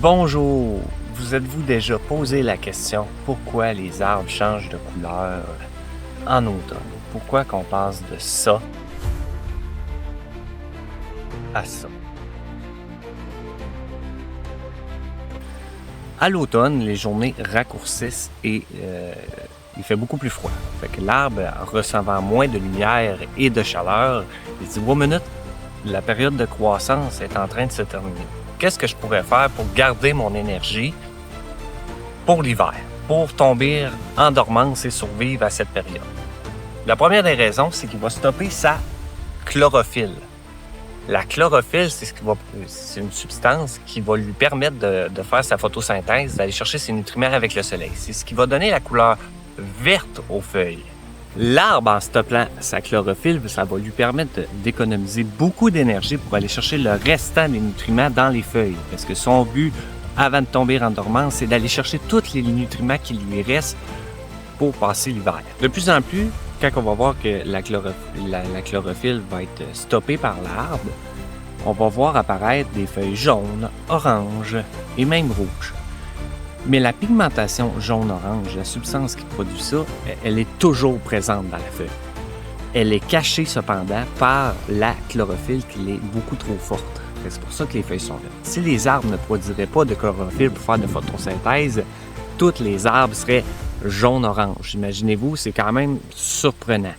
Bonjour! Vous êtes-vous déjà posé la question pourquoi les arbres changent de couleur en automne? Pourquoi qu'on passe de ça à ça? À l'automne, les journées raccourcissent et il fait beaucoup plus froid. Fait que l'arbre, recevant moins de lumière et de chaleur, il dit « 1 minute, la période de croissance est en train de se terminer. Qu'est-ce que je pourrais faire pour garder mon énergie pour l'hiver, pour tomber en dormance et survivre à cette période? » La première des raisons, c'est qu'il va stopper sa chlorophylle. La chlorophylle, c'est une substance qui va lui permettre de faire sa photosynthèse, d'aller chercher ses nutriments avec le soleil. C'est ce qui va donner la couleur verte aux feuilles. L'arbre, en stoppant sa chlorophylle, ça va lui permettre d'économiser beaucoup d'énergie pour aller chercher le restant des nutriments dans les feuilles. Parce que son but, avant de tomber en dormance, c'est d'aller chercher tous les nutriments qui lui restent pour passer l'hiver. De plus en plus, quand on va voir que la chlorophylle va être stoppée par l'arbre, on va voir apparaître des feuilles jaunes, oranges et même rouges. Mais la pigmentation jaune-orange, la substance qui produit ça, elle est toujours présente dans la feuille. Elle est cachée cependant par la chlorophylle qui est beaucoup trop forte. C'est pour ça que les feuilles sont vertes. Si les arbres ne produiraient pas de chlorophylle pour faire de photosynthèse, tous les arbres seraient jaune-orange. Imaginez-vous, c'est quand même surprenant.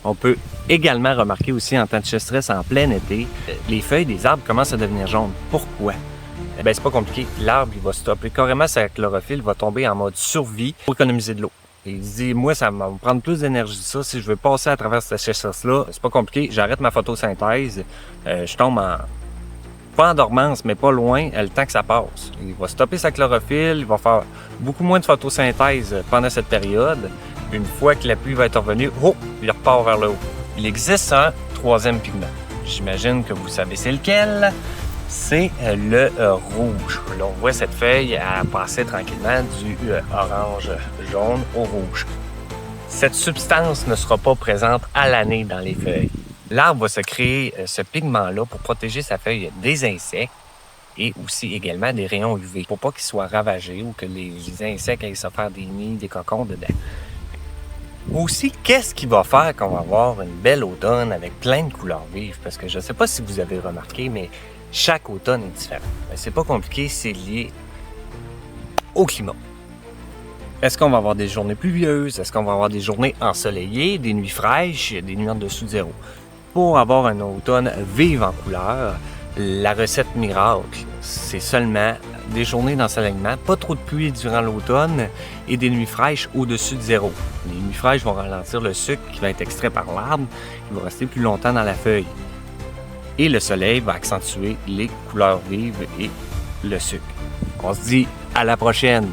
On peut également remarquer aussi en temps de stress en plein été, les feuilles des arbres commencent à devenir jaunes. Pourquoi? Eh bien, c'est pas compliqué. L'arbre, il va stopper carrément sa chlorophylle, va tomber en mode survie pour économiser de l'eau. Et il se dit, moi, ça va me prendre plus d'énergie que ça. Si je veux passer à travers cette sécheresse-là, c'est pas compliqué. J'arrête ma photosynthèse. Je tombe pas en dormance, mais pas loin, le temps que ça passe. Il va stopper sa chlorophylle, il va faire beaucoup moins de photosynthèse pendant cette période. Une fois que la pluie va être revenue, il repart vers le haut. Il existe un troisième pigment. J'imagine que vous savez c'est lequel. C'est le rouge. Là, on voit cette feuille à passer tranquillement du orange-jaune au rouge. Cette substance ne sera pas présente à l'année dans les feuilles. L'arbre va se créer ce pigment-là pour protéger sa feuille des insectes et aussi également des rayons UV pour pas qu'il soit ravagé ou que les insectes aillent se faire des nids, des cocons dedans. Aussi, qu'est-ce qui va faire qu'on va avoir une belle automne avec plein de couleurs vives? Parce que je ne sais pas si vous avez remarqué, mais chaque automne est différent. C'est pas compliqué, c'est lié au climat. Est-ce qu'on va avoir des journées pluvieuses? Est-ce qu'on va avoir des journées ensoleillées, des nuits fraîches, des nuits en dessous de zéro? Pour avoir un automne vive en couleur, la recette miracle, c'est seulement des journées d'ensoleillement, pas trop de pluie durant l'automne et des nuits fraîches au-dessus de zéro. Les nuits fraîches vont ralentir le sucre qui va être extrait par l'arbre, qui va rester plus longtemps dans la feuille. Et le soleil va accentuer les couleurs vives et le sucre. On se dit à la prochaine!